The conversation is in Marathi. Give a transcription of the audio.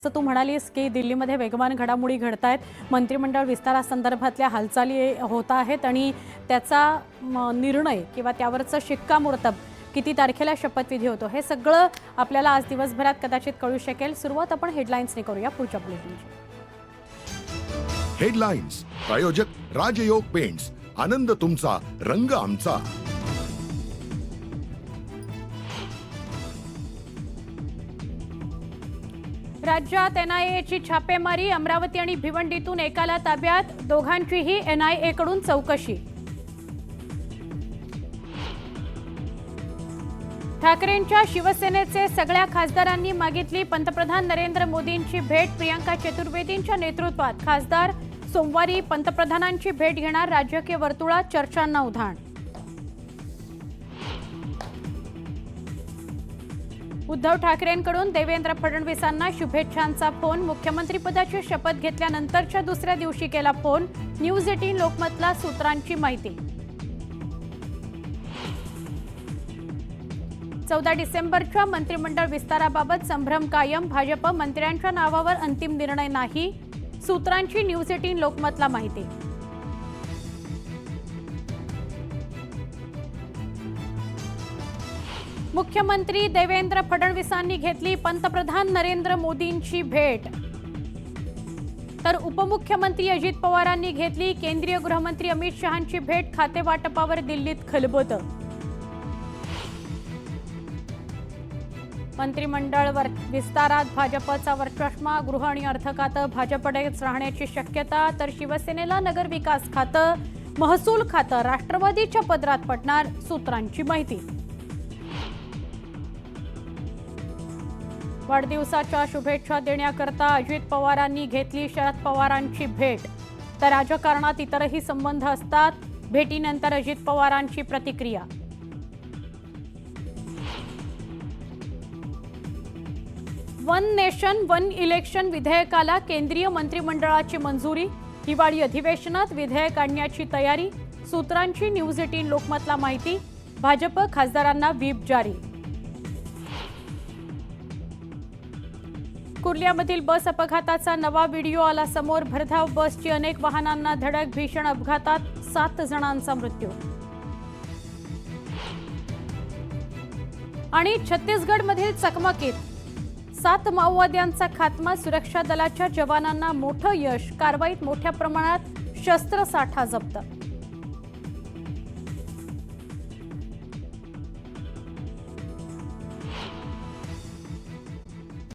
तू म्हणालीस की दिल्लीमध्ये वेगवान घडामोडी घडतायत, मंत्रिमंडळ विस्तारासंदर्भातल्या हालचाली होत आहेत आणि त्याचा निर्णय किंवा त्यावरचं शिक्कामोर्तब किती तारखेला शपथविधी होतो हे सगळं आपल्याला आज दिवसभरात कदाचित कळू शकेल। सुरुवात आपण हेडलाईन्सने करूया पुढच्या बुलेटिनची। हेडलाईन्स प्रायोजक राजयोग पेंट्स, आनंद तुमचा रंग आमचा। राज्यात एनआयएची छापेमारी, अमरावती आणि भिवंडीतून एकाला ताब्यात, दोघांचीही एनआयए कडून चौकशी। ठाकरेंच्या शिवसेनेचे सगळ्या खासदारांनी मागितली पंतप्रधान नरेंद्र मोदींची भेट, प्रियंका चतुर्वेदींच्या नेतृत्वात खासदार सोमवारी पंतप्रधानांची भेट घेणार, राजकीय वर्तुळात चर्चांना उधाण। उद्धव ठाकरेंकडून देवेंद्र फडणवीसांना शुभेच्छांचा फोन, मुख्यमंत्रीपदाची शपथ घेतल्यानंतरच्या दुसऱ्या दिवशी केला फोन, न्यूज 18 लोकमतला सूत्रांची माहिती। 14 डिसेंबरच्या मंत्रिमंडळ विस्ताराबाबत संभ्रम कायम, भाजप मंत्र्यांच्या नावावर अंतिम निर्णय नाही, सूत्रांची न्यूज 18 लोकमतला माहिती। मुख्यमंत्री देवेंद्र फडणवीसांनी घेतली पंतप्रधान नरेंद्र मोदींची भेट, तर उपमुख्यमंत्री अजित पवारांनी घेतली केंद्रीय गृहमंत्री अमित शहांची भेट, खाते वाटपावर दिल्लीत खलबत। मंत्रिमंडळ विस्तारात भाजपचा वर्चस्व, गृह आणि अर्थ खातं भाजपकडेच राहण्याची शक्यता, तर शिवसेनेला नगर विकास खातं, महसूल खातं राष्ट्रवादीच्या पदरात पडणार, सूत्रांची माहिती। वाढदिवसाच्या शुभेच्छा देण्याकरता अजित पवारांनी घेतली शरद पवारांची भेट, तर राजकारणात इतरही संबंध असतात, भेटीनंतर अजित पवारांची प्रतिक्रिया। वन नेशन वन इलेक्शन विधेयकाला केंद्रीय मंत्रिमंडळाची मंजुरी, हिवाळी अधिवेशनात विधेयक आणण्याची तयारी, सूत्रांची न्यूज 18 लोकमतला माहिती, भाजप खासदारांना व्हीप जारी। कुर्ल्यामधील बस अपघाताचा नवा व्हिडिओ आला समोर, भरधाव बसची अनेक वाहनांना धडक, भीषण अपघातात 7 जणांचा मृत्यू। आणि छत्तीसगडमधील चकमकीत 7 माओवाद्यांचा खात्मा, सुरक्षा दलाच्या जवानांना मोठं यश, कारवाईत मोठ्या प्रमाणात शस्त्रसाठा जप्त।